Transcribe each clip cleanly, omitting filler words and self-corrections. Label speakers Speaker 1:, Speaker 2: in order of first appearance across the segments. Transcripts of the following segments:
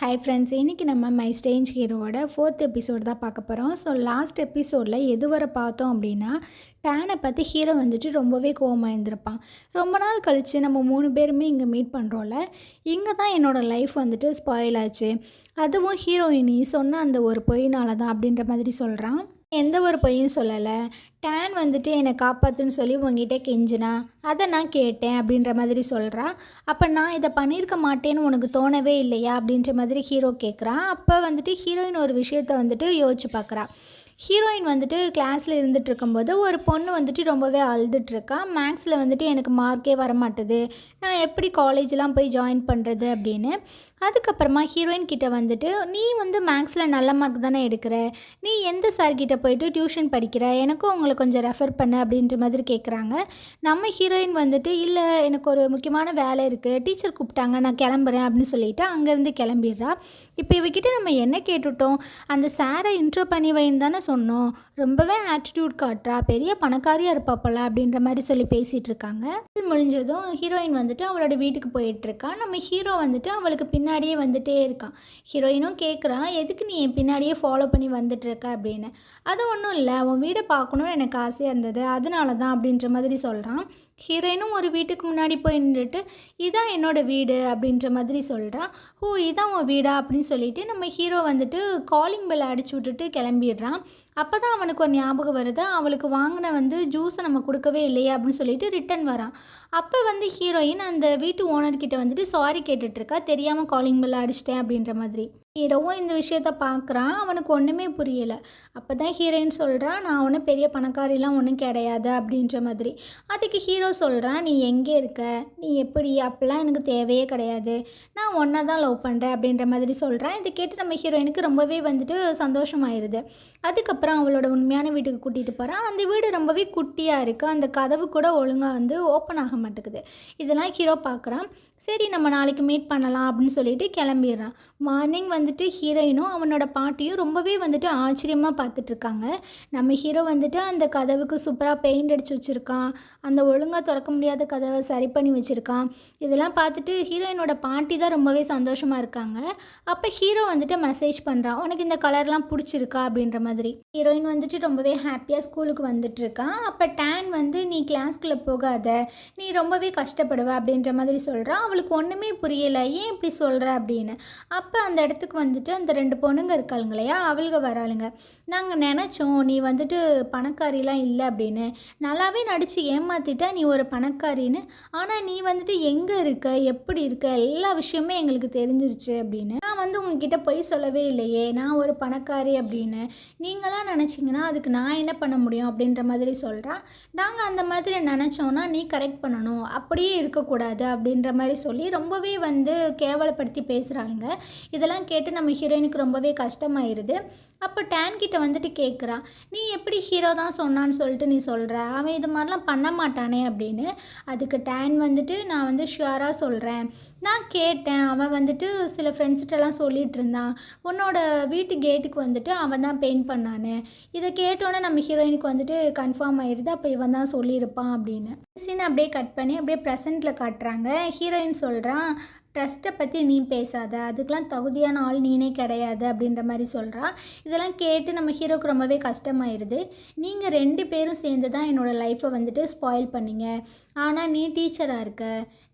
Speaker 1: Hi friends, இன்றைக்கி நம்ம my strange ஹீரோவோட 4th எபிசோட் தான் பார்க்க போகிறோம். ஸோ லாஸ்ட் எபிசோடில் எதுவரை பார்த்தோம் அப்படின்னா, டேனை பற்றி ஹீரோ வந்துட்டு ரொம்பவே கோவமாக இருந்திருப்பான். ரொம்ப நாள் கழித்து நம்ம 3 பேருமே இங்கே மீட் பண்ணுறோம்ல, இங்கே தான் என்னோடய லைஃப் வந்துட்டு ஸ்பாயில் ஆச்சு. அதுவும் ஹீரோயினி சொன்ன அந்த ஒரு பொய்னால தான் அப்படின்ற மாதிரி சொல்கிறான். எந்த ஒரு பொய்யும் சொல்லலை. டேன் வந்துட்டு என்னை காப்பாற்றுன்னு சொல்லி உங்ககிட்ட கெஞ்சினா, அதை நான் கேட்டேன் அப்படின்ற மாதிரி சொல்கிறா. அப்போ நான் இதை பண்ணியிருக்க மாட்டேன்னு உனக்கு தோணவே இல்லையா அப்படின்ற மாதிரி ஹீரோ கேட்குறான். அப்போ வந்துட்டு ஹீரோயின் ஒரு விஷயத்தை வந்துட்டு யோசிச்சு பார்க்குறா. ஹீரோயின் வந்துட்டு கிளாஸில் இருந்துகிட்டு இருக்கும்போது ஒரு பொண்ணு வந்துட்டு ரொம்பவே அழுதுட்ருக்கா. மேக்ஸில் வந்துட்டு எனக்கு மார்க்கே வரமாட்டுது, நான் எப்படி காலேஜெலாம் போய் ஜாயின் பண்ணுறது அப்படின்னு. அதுக்கப்புறமா ஹீரோயின் கிட்டே வந்துட்டு, நீ வந்து மேக்ஸில் நல்ல மார்க் தானே எடுக்கிற, நீ எந்த சார்கிட்ட போயிட்டு டியூஷன் படிக்கிற, எனக்கும் உங்களை கொஞ்சம் ரெஃபர் பண்ண அப்படின்ற மாதிரி கேட்குறாங்க. நம்ம ஹீரோயின் வந்துட்டு, இல்லை எனக்கு ஒரு முக்கியமான வேலை இருக்குது, டீச்சர் கூப்பிட்டாங்க, நான் கிளம்புறேன் அப்படின்னு சொல்லிவிட்டு அங்கேருந்து கிளம்பிடுறா. இப்போ இவகிட்ட நம்ம என்ன கேட்டுட்டோம், அந்த சாரை இன்ட்ரோ பண்ணி வைன்னு தானே சொன்னோம், ரொம்பவே ஆட்டிடியூட் காட்டுறா, பெரிய பணக்காரியாக இருப்பாப்பல அப்படின்ற மாதிரி சொல்லி பேசிகிட்டு இருக்காங்க. முடிஞ்சதும் ஹீரோயின் வந்துட்டு அவளோட வீட்டுக்கு போயிட்டுருக்கா. நம்ம ஹீரோ வந்துட்டு அவளுக்கு பின்னாடியே வந்துட்டே இருக்கான். ஹீரோயினும் கேட்குறான், எதுக்கு நீ என் பின்னாடியே ஃபாலோ பண்ணி வந்துட்டுருக்க அப்படின்னு. அது ஒன்றும் இல்லை, உன் வீடை பார்க்கணுன்னு எனக்கு ஆசையாக இருந்தது, அதனால தான் அப்படின்ற மாதிரி சொல்கிறான். ஹீரோயினும் ஒரு வீட்டுக்கு முன்னாடி போய் நின்றுட்டு, இதான் என்னோடய வீடு அப்படின்ற மாதிரி சொல்கிறான். ஓ, இதான் உன் வீடா அப்படின்னு சொல்லிட்டு நம்ம ஹீரோ வந்துட்டு காலிங் பெல் அடிச்சு விட்டுட்டு கிளம்பிடுறான். அப்போ தான் அவனுக்கு ஒரு ஞாபகம் வருது, அவளுக்கு வாங்கின ஜூஸை நம்ம கொடுக்கவே இல்லையே அப்படின்னு சொல்லிட்டு ரிட்டன் வரான். அப்போ ஹீரோயின் அந்த வீட்டு ஓனர்கிட்ட வந்துட்டு சாரி கேட்டுட்ருக்கா, தெரியாமல் காலிங் பெல் அடிச்சிட்டேன் அப்படின்ற மாதிரி. ஹீரோவும் இந்த விஷயத்த பார்க்குறான், அவனுக்கு ஒன்றுமே புரியலை. அப்போ தான் ஹீரோயின் சொல்கிறான், நான் ஒன்றும் பெரிய பணக்காரிலாம் ஒன்றும் கிடையாது அப்படின்ற மாதிரி. அதுக்கு ஹீரோ சொல்கிறான், நீ எங்கே இருக்க, நீ எப்படி, அப்படிலாம் எனக்கு தேவையே கிடையாது, நான் ஒன்றை தான் லவ் பண்ணுறேன் அப்படின்ற மாதிரி சொல்கிறான். இதை கேட்டு நம்ம ஹீரோயினுக்கு ரொம்பவே வந்துட்டு சந்தோஷமாயிருது. அதுக்கப்புறம் அவளோட உண்மையான வீட்டுக்கு கூட்டிகிட்டு போகிறான். அந்த வீடு ரொம்பவே குட்டியாக இருக்குது, அந்த கதவு கூட ஒழுங்காக ஓப்பன் ஆக மாட்டேங்குது. இதெல்லாம் ஹீரோ பார்க்குறான். சரி, நம்ம நாளைக்கு மீட் பண்ணலாம் அப்படின்னு சொல்லிட்டு கிளம்பிடுறான். மார்னிங் வந்துட்டு ஹீரோயினும் அவனோட பாட்டியும் ரொம்பவே வந்துட்டு ஆச்சரியமாக பார்த்துட்ருக்காங்க. நம்ம ஹீரோ வந்துட்டு அந்த கதவுக்கு சூப்பராக பெயிண்ட் அடித்து வச்சுருக்கான், அந்த ஒழுங்காக திறக்க முடியாத கதவை சரி பண்ணி வச்சுருக்கான். இதெல்லாம் பார்த்துட்டு ஹீரோயினோட பாட்டி தான் ரொம்பவே சந்தோஷமாக இருக்காங்க. அப்போ ஹீரோ வந்துட்டு மெசேஜ் பண்ணுறான், உனக்கு இந்த கலர்லாம் பிடிச்சிருக்கா அப்படின்ற மாதிரி. ஹீரோயின் வந்துட்டு ரொம்பவே ஹாப்பியாக ஸ்கூலுக்கு வந்துட்டுருக்கான். அப்போ டேன் வந்து, நீ கிளாஸ்குள்ளே போகாத, நீ ரொம்பவே கஷ்டப்படுவ அப்படின்ற மாதிரி சொல்கிறான். அவளுக்கு ஒன்றுமே புரியலை, ஏன் இப்படி சொல்கிற அப்படின்னு. அப்போ அந்த இடத்துக்கு வந்துட்டு அந்த 2 பொண்ணுங்க இருக்காளுங்க இல்லையா, அவளுங்க வராளுங்க. நாங்கள் நினச்சோம் நீ வந்துட்டு பணக்காரிலாம் இல்லை அப்படின்னு, நல்லாவே நடித்து ஏமாற்றிட்டா நீ ஒரு பணக்காரின்னு, ஆனால் நீ வந்துட்டு எங்கே இருக்க, எப்படி இருக்க, எல்லா விஷயமே எங்களுக்கு தெரிஞ்சிருச்சு அப்படின்னு. நான் உங்ககிட்ட பொய் சொல்லவே இல்லையே, நான் ஒரு பணக்காரி அப்படின்னு. நீங்களாம் நினச்சிங்கன்னா அதுக்கு நான் என்ன பண்ண முடியும் அப்படின்ற மாதிரி சொல்கிறான். நாங்கள் அந்த மாதிரி நினச்சோன்னா நீ கரெக்ட் பண்ணணும், அப்படியே இருக்கக்கூடாது அப்படின்ற மாதிரி சொல்லி ரொம்பவே கேவலப்படுத்தி பேசுகிறாங்க. இதெல்லாம் கேட்டு நம்ம ஹீரோயினுக்கு ரொம்பவே கஷ்டமாயிருது. அப்போ டேன் கிட்ட வந்துட்டு கேட்குறா, நீ எப்படி ஹீரோ தான் சொன்னான்னு சொல்லிட்டு நீ சொல்கிற, அவன் இது மாதிரிலாம் பண்ண மாட்டானே அப்படின்னு. அதுக்கு டேன் வந்துட்டு, நான் ஷுவராக சொல்கிறேன், நான் கேட்டேன், அவன் வந்துட்டு சில ஃப்ரெண்ட்ஸ்கிட்டலாம் சொல்லிகிட்டு இருந்தான், உன்னோட வீட்டு கேட்டுக்கு வந்துட்டு அவன் தான் பெயிண்ட் பண்ணான்னு. இதை கேட்டோன்னே நம்ம ஹீரோயினுக்கு வந்துட்டு கன்ஃபார்ம் ஆயிடுது, அப்போ இவன் தான் சொல்லியிருப்பான் அப்படின்னு. சீன் அப்படியே கட் பண்ணி அப்படியே ப்ரெசென்ட்டில் காட்டுறாங்க. ஹீரோயின் சொல்கிறான், ட்ரஸ்ட்டை பற்றி நீ பேசாத, அதுக்கெலாம் தகுதியான ஆள் நீனே கிடையாது அப்படின்ற மாதிரி சொல்கிறா. இதெல்லாம் கேட்டு நம்ம ஹீரோக்கு ரொம்பவே கஷ்டமாயிருது. நீங்கள் 2 பேரும் சேர்ந்து தான் என்னோடய லைஃப்பை வந்துட்டு ஸ்பாயில் பண்ணிங்க. ஆனால் நீ டீச்சராக இருக்க,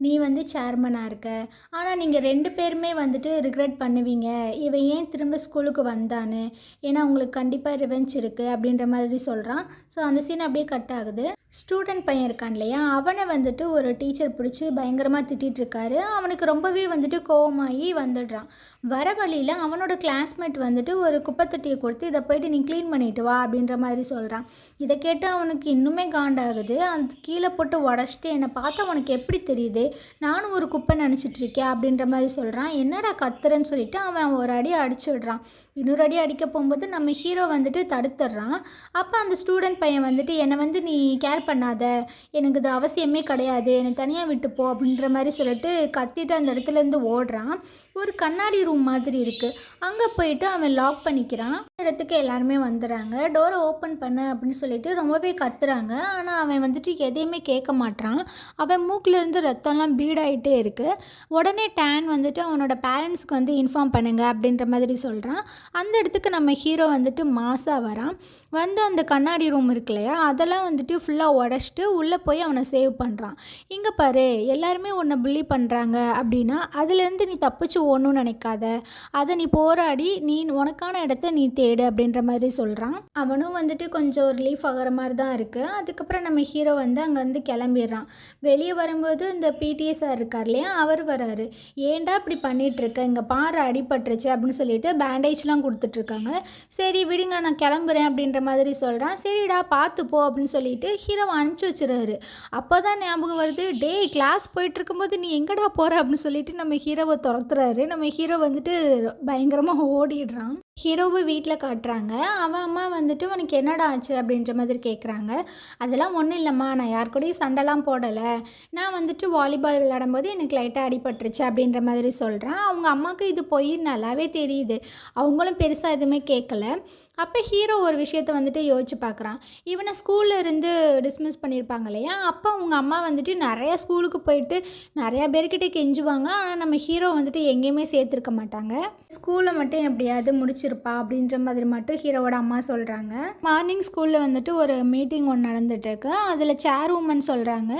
Speaker 1: நீ சேர்மனாக இருக்க, ஆனால் நீங்கள் 2 பேருமே வந்துட்டு ரிக்ரெட் பண்ணுவீங்க, இவன் ஏன் திரும்ப ஸ்கூலுக்கு வந்தான்னு, ஏன்னா உங்களுக்கு கண்டிப்பாக ரிவெஞ்ச் இருக்குது அப்படின்ற மாதிரி சொல்கிறான். ஸோ அந்த சீன் அப்படியே கட் ஆகுது. ஸ்டூடெண்ட் பையன் இருக்கான் இல்லையா, அவனை வந்துட்டு ஒரு டீச்சர் பிடிச்சி பயங்கரமாக திட்டிகிட்ருக்காரு. அவனுக்கு ரொம்பவே கோவமாகி வந்துடுறான். வர வழியில் அவனோட கிளாஸ்மேட் வந்துட்டு ஒரு குப்பைத்தொட்டியை கொடுத்து, இதை போய்ட்டு நீ க்ளீன் பண்ணிட்டு வா அப்படின்ற மாதிரி சொல்கிறான். இதை கேட்டு அவனுக்கு இன்னுமே காண்டாகுது. அந்த கீழே போட்டு உடச்சிட்டு, என்னை பார்த்தா அவனுக்கு எப்படி தெரியுது, நானும் ஒரு குப்பை நினச்சிட்ருக்கேன் அப்படின்ற மாதிரி சொல்கிறான். என்னடா கத்துறன்னு சொல்லிட்டு அவன் ஒரு அடி அடிச்சு விடுறான். இன்னொரு அடி அடிக்க போகும்போது நம்ம ஹீரோ வந்துட்டு தடுத்துடுறான். அப்போ அந்த ஸ்டூடெண்ட் பையன் வந்துட்டு, என்னை நீ கேர் பண்ணாத, எனக்கு இது அவசியமே கிடையாது, என்னை தனியாக விட்டு போ அப்படின்ற மாதிரி சொல்லிட்டு கத்திட்டு அந்த இடத்துலேருந்து ஓடுறான். ஒரு கண்ணாடி ரூம் மாதிரி இருக்குது. அங்கே போயிட்டு அவன் லாக் பண்ணிக்கிறான். இடத்துக்கு எல்லாருமே வந்துடுறாங்க. டோரை ஓப்பன் பண்ண அப்படின்னு சொல்லிட்டு ரொம்பவே கத்துறாங்க. ஆனால் அவன் வந்துட்டு எதையுமே கேட்க மாட்டான். அவன் மூக்கிலேருந்து ரத்தம்லாம் ப்ளீட் ஆகிட்டே இருக்குது. உடனே டேன் வந்துட்டு அவனோட பேரண்ட்ஸ்க்கு வந்து இன்ஃபார்ம் பண்ணுங்க அப்படின்ற மாதிரி சொல்கிறான். அந்த இடத்துக்கு நம்ம ஹீரோ வந்துட்டு மாசாக வரான். வந்து அந்த கண்ணாடி ரூம் இருக்கு இல்லையா, அதெல்லாம் வந்துட்டு ஃபுல்லாக உடச்சிட்டு உள்ளே போய் அவனை சேவ் பண்ணுறான். இங்கே பாரு, எல்லாருமே உன்னை புள்ளி பண்ணுறாங்க அப்படின்னா அதுலேருந்து நீ தப்பிச்சு ஓடணும்னு நினைக்காத, அதை நீ போராடி நீ உனக்கான இடத்த நீ தேடு அப்படின்ற மாதிரி சொல்கிறான். அவனும் வந்துட்டு கொஞ்சம் ரிலீஃப் ஆகிற மாதிரி தான் இருக்குது. அதுக்கப்புறம் நம்ம ஹீரோ வந்து அங்கேருந்து கிளம்பிடுறான். வெளியே வரும்போது இந்த பிடிஏ சார் இருக்கார் இல்லையா, அவர் வராரு. ஏன்டா இப்படி பண்ணிகிட்ருக்க, இங்கே பாரு அடிபட்டுருச்சு அப்படின்னு சொல்லிட்டு பேண்டேஜ்லாம் கொடுத்துட்ருக்காங்க. சரி விடுங்க, நான் கிளம்புறேன் அப்படின்ற மாதிரி சொல்கிறான். சரிடா பார்த்து போ அப்படின்னு சொல்லிட்டு ஹீரோவை அனுப்பிச்சி வச்சுறாரு. அப்போ தான் ஞாபகம் வருது, டேய் கிளாஸ் போயிட்டு இருக்கும்போது நீ எங்கடா போகிற அப்படின்னு சொல்லிட்டு நம்ம ஹீரோவை துரத்துறாரு. நம்ம ஹீரோ வந்துட்டு பயங்கரமாக ஓடிடுறான். ஹீரோவை வீட்டில் காட்டுறாங்க. அவன் அம்மா வந்துட்டு உனக்கு என்னடா ஆச்சு அப்படின்ற மாதிரி கேட்குறாங்க. அதெல்லாம் ஒன்றும் இல்லைம்மா, நான் யார் கூடயும் சண்டைலாம் போடலை, நான் வந்துட்டு வாலிபால் விளையாடும்போது எனக்கு லைட்டாக அடிபட்டுருச்சு அப்படின்ற மாதிரி சொல்கிறேன். அவங்க அம்மாவுக்கு இது போய் நல்லாவே தெரியுது. அவங்களும் பெருசாக எதுவுமே கேட்கல. அப்போ ஹீரோ ஒரு விஷயத்த வந்துட்டு யோசிச்சு பார்க்குறான். இவனை ஸ்கூலில் இருந்து டிஸ்மிஸ் பண்ணியிருப்பாங்க இல்லையா, அப்போ அவங்க அம்மா வந்துட்டு நிறையா ஸ்கூலுக்கு போயிட்டு நிறையா பேர்கிட்ட கெஞ்சுவாங்க. ஆனால் நம்ம ஹீரோ வந்துட்டு எங்கேயுமே சேர்த்துருக்க மாட்டாங்க. ஸ்கூலில் மட்டும் எப்படியாவது முடிச்சிருப்பா அப்படின்ற மாதிரி மட்டும் ஹீரோவோட அம்மா சொல்கிறாங்க. மார்னிங் ஸ்கூலில் வந்துட்டு ஒரு மீட்டிங் ஒன்று நடந்துகிட்ருக்கு. அதில் சேர் உமன் சொல்கிறாங்க,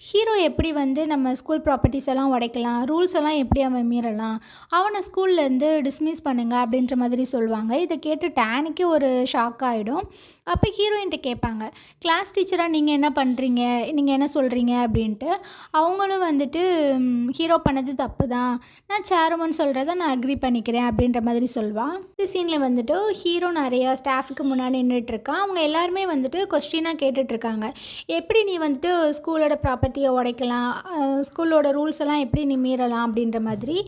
Speaker 1: ஹீரோ எப்படி வந்து நம்ம ஸ்கூல் ப்ராப்பர்ட்டிஸ் எல்லாம் உடைக்கலாம், ரூல்ஸ் எல்லாம் எப்படி அவன் மீறலாம், அவனை ஸ்கூல்லேருந்து டிஸ்மிஸ் பண்ணுங்க அப்படின்ற மாதிரி சொல்லுவாங்க. இதை கேட்டு டேனுக்கு ஒரு ஷாக் ஆகிடும். அப்போ ஹீரோயின்ட்ட கேட்பாங்க, கிளாஸ் டீச்சராக நீங்கள் என்ன பண்ணுறீங்க, நீங்கள் என்ன சொல்கிறீங்க அப்படின்ட்டு. அவங்களும் வந்துட்டு ஹீரோ பண்ணது தப்பு தான், நான் சேருமன் சொல்கிறத நான் அக்ரி பண்ணிக்கிறேன் அப்படின்ற மாதிரி சொல்வான். இந்த சீனில் வந்துட்டு ஹீரோ நிறையா ஸ்டாஃபுக்கு முன்னாடி நின்றுட்டுருக்கான். அவங்க எல்லாருமே வந்துட்டு கொஸ்டினாக கேட்டுட்ருக்காங்க, எப்படி நீ வந்துட்டு ஸ்கூலோட ப்ராப்பர்ட்டியை உடைக்கலாம், ஸ்கூலோட ரூல்ஸ் எல்லாம் எப்படி நீ மீறலாம் அப்படின்ற மாதிரி.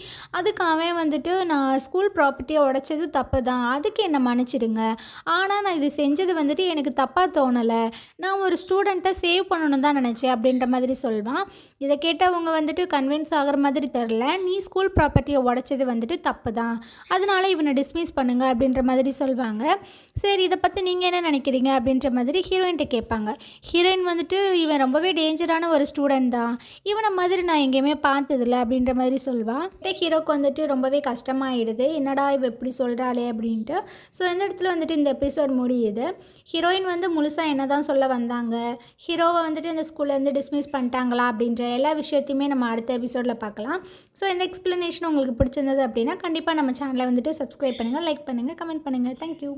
Speaker 1: அதுக்கு அவன் வந்துட்டு நான் ஸ்கூல் ப்ராப்பர்ட்டியை உடைச்சது தப்பு தான், அதுக்கு என்னை மன்னிச்சிடுங்க, ஆனால் நான் இது செஞ்சது வந்துட்டு எனக்கு தப்பாக தோணலை, நான் ஒரு ஸ்டூடெண்ட்டை சேவ் பண்ணணும் தான் நினச்சேன் அப்படின்ற மாதிரி சொல்வான். இதை கேட்டு அவங்க வந்துட்டு கன்வின்ஸ் ஆகிற மாதிரி தெரில. நீ ஸ்கூல் ப்ராப்பர்ட்டியை உடைச்சது வந்துட்டு தப்பு தான், அதனால இவனை டிஸ்மிஸ் பண்ணுங்க அப்படின்ற மாதிரி சொல்வாங்க. சரி இதை பற்றி நீங்கள் என்ன நினைக்கிறீங்க அப்படின்ற மாதிரி ஹீரோயின்ட்ட கேட்பாங்க. ஹீரோயின் வந்துட்டு இவன் ரொம்பவே டேஞ்சரான ஒரு ஸ்டூடெண்ட் தான், இவனை மாதிரி நான் எங்கேயுமே பார்த்ததில்ல அப்படின்ற மாதிரி சொல்வான். ஹீரோக்கு வந்துட்டு ரொம்பவே கஷ்டமாயிடுது, என்னடா இவ இப்படி சொல்கிறாளே அப்படின்ட்டு. ஸோ இந்த இடத்துல வந்துட்டு இந்த எபிசோட் முடியுது. ஹீரோயின் வந்து முழுசாக என்ன தான் சொல்ல வந்தாங்க, ஹீரோவை வந்துட்டு இந்த ஸ்கூல்லேருந்து டிஸ்மிஸ் பண்ணிட்டாங்களா அப்படின்ற எல்லா விஷயத்தையுமே நம்ம அடுத்த எபிசோடில் பார்க்கலாம். ஸோ இந்த எக்ஸ்ப்ளனேஷன் உங்களுக்கு பிடிச்சிருந்தது அப்படின்னா கண்டிப்பாக நம்ம சேனலை வந்துட்டு சப்ஸ்கிரைப் பண்ணுங்கள், லைக் பண்ணுங்கள், கமெண்ட் பண்ணுங்கள். தேங்க்யூ.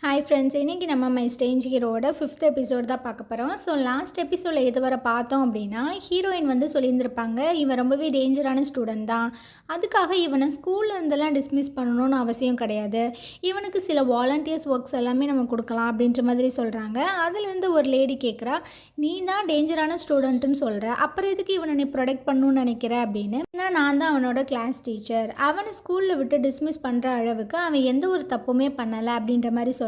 Speaker 1: ஹாய் ஃப்ரெண்ட்ஸ், இன்றைக்கி நம்ம மை ஸ்டேஞ்ச் ஹீரோவோட 5th எபிசோட் தான் பார்க்க போகிறோம். ஸோ லாஸ்ட் எபிசோடில் எதுவரை பார்த்தோம் அப்படின்னா, ஹீரோயின் வந்து சொல்லியிருந்திருப்பாங்க இவன் ரொம்பவே டேஞ்சரான ஸ்டூடெண்ட் தான், அதுக்காக இவனை ஸ்கூலில் இருந்தெல்லாம் டிஸ்மிஸ் பண்ணணும்னு அவசியம் கிடையாது, இவனுக்கு சில வாலண்டியர்ஸ் ஒர்க்ஸ் எல்லாமே நம்ம கொடுக்கலாம் அப்படின்ற மாதிரி சொல்கிறாங்க. அதுலேருந்து ஒரு லேடி கேட்குறா, நீ தான் டேஞ்சரான ஸ்டூடெண்ட்டுன்னு சொல்கிற, அப்புறம் எதுக்கு இவனை நீ ப்ரொடெக்ட் பண்ணணும்னு நினைக்கிற அப்படின்னு. ஏன்னா நான் தான் அவனோட கிளாஸ் டீச்சர், அவனை ஸ்கூலில் விட்டு டிஸ்மிஸ் பண்ணுற அளவுக்கு அவன் எந்த ஒரு தப்புமே பண்ணலை அப்படின்ற மாதிரி சொல்கிறா.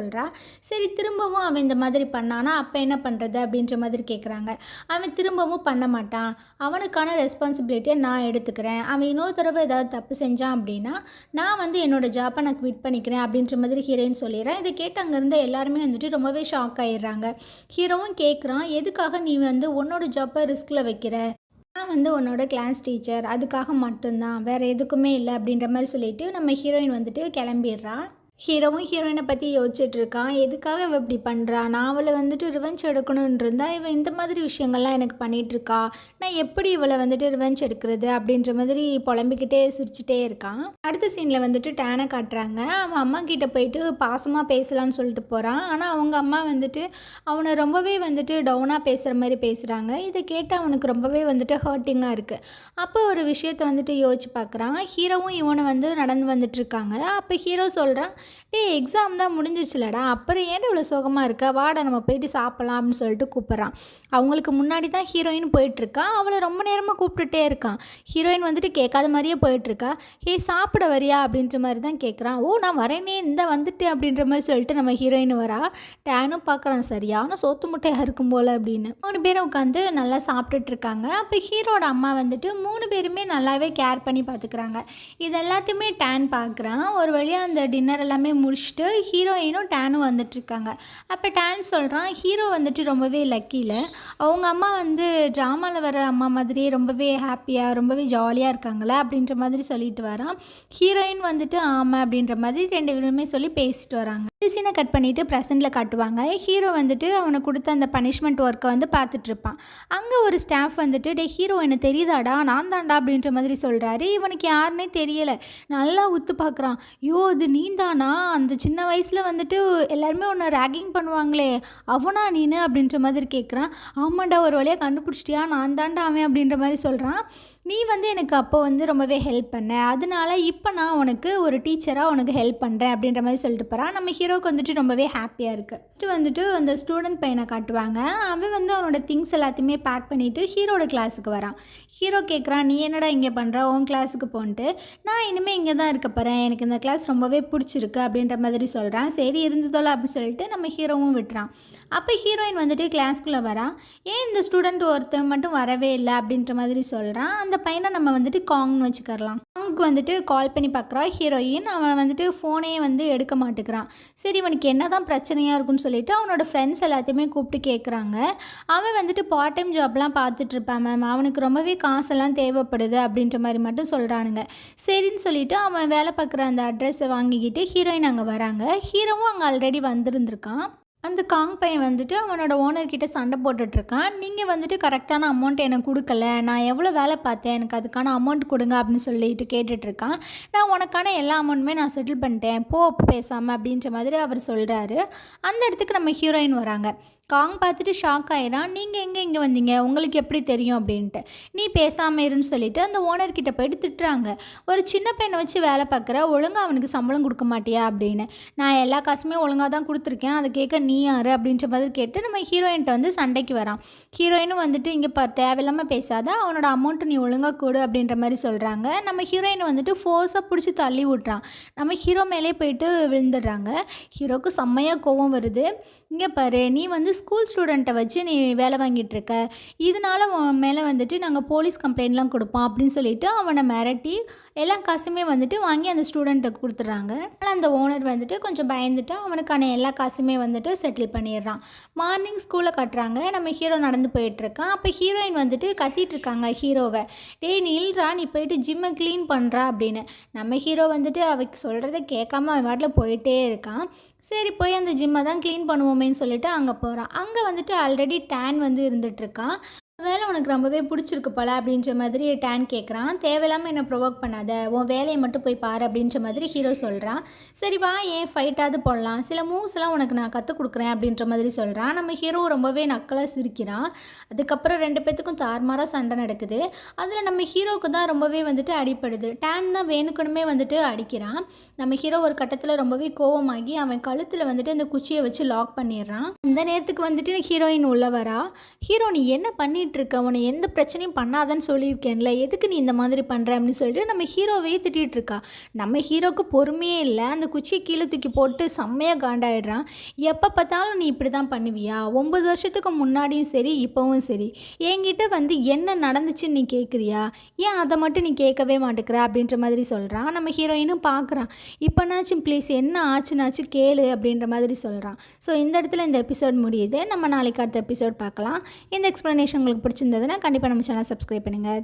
Speaker 1: சரி திரும்பவும் அவன் இந்த மாதிரி பண்ணானா அப்போ என்ன பண்ணுறது அப்படின்ற மாதிரி கேட்குறாங்க. அவன் திரும்பவும் பண்ண மாட்டான், அவனுக்கான ரெஸ்பான்சிபிலிட்டியை நான் எடுத்துக்கிறேன், அவன் இன்னொரு தடவை ஏதாவது தப்பு செஞ்சான் அப்படின்னா நான் வந்து என்னோடய ஜாப்பை நான் குவிட் பண்ணிக்கிறேன் அப்படின்ற மாதிரி ஹீரோயின் சொல்லிடுறேன். இதை கேட்டு அங்கேருந்து எல்லாருமே வந்துட்டு ரொம்பவே ஷாக் ஆகிடுறாங்க. ஹீரோவும் கேட்குறான், எதுக்காக நீ வந்து உன்னோட ஜாப்பை ரிஸ்கில் வைக்கிற, நான் வந்து உன்னோட கிளாஸ் டீச்சர், அதுக்காக மட்டும்தான், வேறு எதுக்குமே இல்லை அப்படின்ற மாதிரி சொல்லிவிட்டு நம்ம ஹீரோயின் வந்துட்டு கிளம்பிடுறா. ஹீரோவும் ஹீரோயினை பற்றி யோசிச்சுட்ருக்கான், எதுக்காக இவள் இப்படி பண்ணுறா, நான் அவளை வந்துட்டு ரிவெஞ்ச் எடுக்கணுன்னு இருந்தால் இவன் இந்த மாதிரி விஷயங்கள்லாம் எனக்கு பண்ணிகிட்ருக்கா, நான் எப்படி இவளை வந்துட்டு ரிவெஞ்ச் எடுக்கிறது அப்படின்ற மாதிரி புலம்பிக்கிட்டே சிரிச்சிட்டே இருக்கான். அடுத்த சீனில் வந்துட்டு டேனை காட்டுறாங்க. அவன் அம்மா கிட்டே போயிட்டு பாசமாக பேசலான்னு சொல்லிட்டு போகிறான். ஆனால் அவங்க அம்மா வந்துட்டு அவனை ரொம்பவே வந்துட்டு டவுனாக பேசுகிற மாதிரி பேசுகிறாங்க. இதை கேட்டு அவனுக்கு ரொம்பவே வந்துட்டு ஹர்ட்டிங்காக இருக்குது. அப்போ ஒரு விஷயத்தை வந்துட்டு யோசிச்சு பார்க்குறான். ஹீரோவும் இவனை வந்து நடந்து வந்துட்டுருக்காங்க. அப்போ ஹீரோ சொல்கிறான், டேய் எக்ஸாம் தான் முடிஞ்சிருச்சுலடா, அப்புறம் ஏன்டா இவ்வளோ சோகமாக இருக்க, வாடா நம்ம போயிட்டு சாப்பிட்லாம் அப்படின்னு சொல்லிட்டு கூப்பிட்றான். அவங்களுக்கு முன்னாடி தான் ஹீரோயின் போயிட்டுருக்கா, அவளை ரொம்ப நேரமாக கூப்பிட்டுட்டே இருக்கான். ஹீரோயின் வந்துட்டு கேட்காத மாதிரியே போயிட்டுருக்கா. ஹே சாப்பிட வரியா அப்படின்ற மாதிரி தான் கேட்குறான். ஓ நான் வரேனே இந்த வந்துட்டேன் அப்படின்ற மாதிரி சொல்லிட்டு நம்ம ஹீரோயின் வரா. டேனும் பார்க்குறான், சரியான சோத்து முட்டையாக இருக்கும் போல் அப்படின்னு. 3 பேரும் உட்காந்து நல்லா சாப்பிட்டுட்டு இருக்காங்க. அப்போ ஹீரோட அம்மா வந்துட்டு 3 பேருமே நல்லாவே கேர் பண்ணி பார்த்துக்கிறாங்க. இது எல்லாத்தையுமே டேன் பார்க்குறான். ஒரு வழியாக அந்த டின்னர் எல்லாமே முடிச்சுட்டு ஹீரோயினும் டேனும் வந்துட்டுருக்காங்க. அப்போ டேன் சொல்கிறான், ஹீரோ வந்துட்டு ரொம்பவே லக்கியில் அவங்க அம்மா வந்து ட்ராமாவில் வர அம்மா மாதிரியே ரொம்பவே ஹாப்பியாக ரொம்பவே ஜாலியாக இருக்காங்களே அப்படின்ற மாதிரி சொல்லிட்டு வரான். ஹீரோயின் வந்துட்டு ஆமாம் அப்படின்ற மாதிரி 2 பேருமே சொல்லி பேசிட்டு வராங்க. சீனை கட் பண்ணிவிட்டு ப்ரெசென்ட்டில் காட்டுவாங்க. ஹீரோ வந்துட்டு அவனுக்கு கொடுத்த அந்த பனிஷ்மெண்ட் ஒர்க்கை வந்து பார்த்துட்ருப்பான். அங்கே ஒரு ஸ்டாஃப் வந்துட்டு டே ஹீரோ என்ன தெரியுதாடா, நான் தான்டா அப்படின்ற மாதிரி சொல்கிறாரு. இவனுக்கு யாருன்னே தெரியலை. நல்லா உத்து பார்க்குறான். ஐயோ அது நீ தானா, அந்த சின்ன வயசில் வந்துட்டு எல்லாருமே உன்னை ரேகிங் பண்ணுவாங்களே அவனா நீனு அப்படின்ற மாதிரி கேட்குறான். ஆமாண்டா ஒரு வழியாக கண்டுபிடிச்சிட்டியா, நான் தான்டா அவன் அப்படின்ற மாதிரி சொல்கிறான். நீ வந்து எனக்கு அப்போ வந்து ரொம்பவே ஹெல்ப் பண்ண, அதனால இப்போ நான் உனக்கு ஒரு டீச்சராக உனக்கு ஹெல்ப் பண்ணுறேன் அப்படின்ற மாதிரி சொல்லிட்டு போகிறான். நம்ம ஹீரோவுக்கு வந்துட்டு ரொம்பவே ஹாப்பியாக இருக்குது. ஃபஸ்ட்டு வந்துட்டு அந்த ஸ்டூடெண்ட் பையனை காட்டுவாங்க. அவன் வந்து அவனோட திங்ஸ் எல்லாத்தையுமே பேக் பண்ணிவிட்டு ஹீரோட கிளாஸுக்கு வரான். ஹீரோ கேட்குறான், நீ என்னடா இங்கே பண்ணுற, உன் கிளாஸுக்கு போன்ட்டு. நான் இனிமேல் இங்கே தான் இருக்க போகிறேன், எனக்கு இந்த கிளாஸ் ரொம்பவே பிடிச்சிருக்கு அப்படின்ற மாதிரி சொல்கிறான். சரி இருந்ததோல அப்படின்னு சொல்லிட்டு நம்ம ஹீரோவும் விட்டுறான். அப்போ ஹீரோயின் வந்துட்டு கிளாஸ்க்குள்ளே வரான். ஏன் இந்த ஸ்டூடெண்ட் ஒருத்தன் மட்டும் வரவே இல்லை அப்படின்ற மாதிரி சொல்கிறான். அந்த பையனை நம்ம வந்துட்டு காங்னு வச்சுக்கலாம். காங்க்கு வந்துட்டு கால் பண்ணி பார்க்குறா ஹீரோயின். அவன் வந்துட்டு ஃபோனே வந்து எடுக்க மாட்டேங்கிறான். சரி இவனுக்கு என்ன தான் பிரச்சனையாக இருக்குன்னு சொல்லிட்டு அவனோட ஃப்ரெண்ட்ஸ் எல்லாத்தையுமே கூப்பிட்டு கேட்குறாங்க. அவன் வந்துட்டு பார்ட் டைம் ஜாப்லாம் பார்த்துட்ருப்பான் மேம், அவனுக்கு ரொம்பவே காசெல்லாம் தேவைப்படுது அப்படின்ற மாதிரி மட்டும் சொல்கிறானுங்க. சரின்னு சொல்லிவிட்டு அவன் வேலை பார்க்குற அந்த அட்ரஸை வாங்கிக்கிட்டு ஹீரோயின் அங்கே வராங்க. ஹீரோவும் அங்கே ஆல்ரெடி வந்திருந்திருக்கான். அந்த காங் பையன் வந்துட்டு அவனோட ஓனர்கிட்ட சண்டை போட்டுட்ருக்கான். நீங்கள் வந்துட்டு கரெக்டான அமௌண்ட் எனக்கு கொடுக்கல, நான் எவ்வளோ வேலை பார்த்தேன், எனக்கு அதுக்கான அமௌண்ட் கொடுங்க அப்படின்னு சொல்லிட்டு கேட்டுட்ருக்கான். நான் உனக்கான எல்லா அமௌண்ட்டுமே நான் செட்டில் பண்ணிட்டேன், போ பேசாமல் அப்படின்ற மாதிரி அவர் சொல்கிறாரு. அந்த இடத்துக்கு நம்ம ஹீரோயின் வராங்க. காங் பார்த்துட்டு ஷாக் ஆயிடான். நீங்கள் எங்கே இங்கே வந்தீங்க, உங்களுக்கு எப்படி தெரியும் அப்படின்ட்டு. நீ பேசாமல் இருன்னு சொல்லிவிட்டு அந்த ஓனர்கிட்ட போய்ட்டு திட்டுறாங்க. ஒரு சின்ன பையனை வச்சு வேலை பார்க்குற, ஒழுங்காக அவனுக்கு சம்பளம் கொடுக்க மாட்டியா அப்படின்னு. நான் எல்லா காசுமே ஒழுங்காக தான் கொடுத்துருக்கேன், அதை கேட்க நீ யார் அப்படின்ற மாதிரி கேட்டு நம்ம ஹீரோயின்ட்ட வந்து சண்டைக்கு வரான். ஹீரோயினும் வந்துட்டு இங்கே தேவையில்லாமல் பேசாத, அவனோட அமௌண்ட்டு நீ ஒழுங்காக கொடு அப்படின்ற மாதிரி சொல்கிறாங்க. நம்ம ஹீரோயின் வந்துட்டு ஃபோர்ஸாக பிடிச்சி தள்ளி விட்றான். நம்ம ஹீரோ மேலே போயிட்டு விழுந்துடுறாங்க. ஹீரோவுக்கு செம்மையாக கோவம் வருது. இங்கே பாரு, நீ வந்து ஸ்கூல் ஸ்டூடெண்ட்டை வச்சு நீ வேலை வாங்கிட்டுருக்க, இதனால உன் மேலே வந்துட்டு நாங்கள் போலீஸ் கம்ப்ளைண்ட்லாம் கொடுப்போம் அப்படின்னு சொல்லிட்டு அவனை மிரட்டி எல்லா காசுமே வந்துட்டு வாங்கி அந்த ஸ்டூடெண்ட்டுக்கு கொடுத்துட்றாங்க. ஆனால் அந்த ஓனர் வந்துட்டு கொஞ்சம் பயந்துட்டு அவனுக்கான எல்லா காசுமே வந்துட்டு செட்டில் பண்ணிடுறான். மார்னிங் ஸ்கூலில் கட்டுறாங்க. நம்ம ஹீரோ நடந்து போயிட்டுருக்கான். அப்போ ஹீரோயின் வந்துட்டு கத்திட்டு இருக்காங்க ஹீரோவை. டேய் நில்றா, நீ போயிட்டு ஜிம்மை க்ளீன் பண்ணுறா அப்படின்னு. நம்ம ஹீரோ வந்துட்டு அவக்கு சொல்கிறத கேட்காம அவன் வாட்டில் போயிட்டே இருக்கான். சரி போய் அந்த ஜிம்மை தான் க்ளீன் பண்ணுவோமேன்னு சொல்லிட்டு அங்கே போகிறான். அங்கே வந்துட்டு ஆல்ரெடி டேன் வந்து இருந்துகிட்ருக்கான். வேலை உனக்கு ரொம்பவே பிடிச்சிருக்கு போல அப்படின்ற மாதிரி டேன் கேட்குறான். தேவையில்லாமல் என்னை ப்ரொவோக் பண்ணாத, உன் வேலையை மட்டும் போய் பாரு அப்படின்ற மாதிரி ஹீரோ சொல்கிறான். சரி வா ஏன் ஃபைட்டாவது போடலாம், சில மூவ்ஸ்லாம் உனக்கு நான் கற்றுக் கொடுக்குறேன் அப்படின்ற மாதிரி சொல்கிறான். நம்ம ஹீரோ ரொம்பவே நக்கலாக சிரிக்கிறான். அதுக்கப்புறம் 2 பேத்துக்கும் தாறுமாறாக சண்டை நடக்குது. அதில் நம்ம ஹீரோவுக்கு தான் ரொம்பவே வந்துட்டு அடிப்படுது. டேன் தான் வேணுக்கணுமே வந்துட்டு அடிக்கிறான். நம்ம ஹீரோ ஒரு கட்டத்தில் ரொம்பவே கோவமாகி அவன் கழுத்தில் வந்துட்டு அந்த குச்சியை வச்சு லாக் பண்ணிடுறான். இந்த நேரத்துக்கு வந்துட்டு ஹீரோயின் உள்ள வரா. ஹீரோ நீ என்ன பண்ணிட்டு இருக்க, உன்னை எந்த பிரச்சனையும் பண்ணாதன்னு சொல்லியிருக்கேன்ல, எதுக்கு நீ இந்த மாதிரி பண்ணுற அப்படின்னு சொல்லிட்டு நம்ம ஹீரோவையே திட்டிகிட்டு இருக்கா. நம்ம ஹீரோவுக்கு பொறுமையே இல்லை. அந்த குச்சியை கீழே தூக்கி போட்டு செம்மையாக காண்டாயிடுறான். எப்போ பார்த்தாலும் நீ இப்படி தான் பண்ணுவியா, 9 வருஷத்துக்கு முன்னாடியும் சரி இப்போவும் சரி என்கிட்ட வந்து என்ன நடந்துச்சுன்னு நீ கேட்குறியா, ஏன் அதை மட்டும் நீ கேட்கவே மாட்டேங்கிற அப்படின்ற மாதிரி சொல்கிறான். நம்ம ஹீரோயினும் பார்க்குறான். இப்போனாச்சும் ப்ளீஸ் என்ன ஆச்சுனாச்சும் கேளு அப்படின்ற மாதிரி சொல்கிறான். ஸோ இந்த இடத்துல இந்த எபிசோட் முடியுது. நம்ம நாளைக்கு அடுத்த எபிசோட் பார்க்கலாம். இந்த எக்ஸ்ப்ளனேஷன் உங்களுக்கு பிடிச்சிருந்ததுன்னா கண்டிப்பாக நம்ம சேனல் சப்ஸ்கிரைப் பண்ணுங்கள்.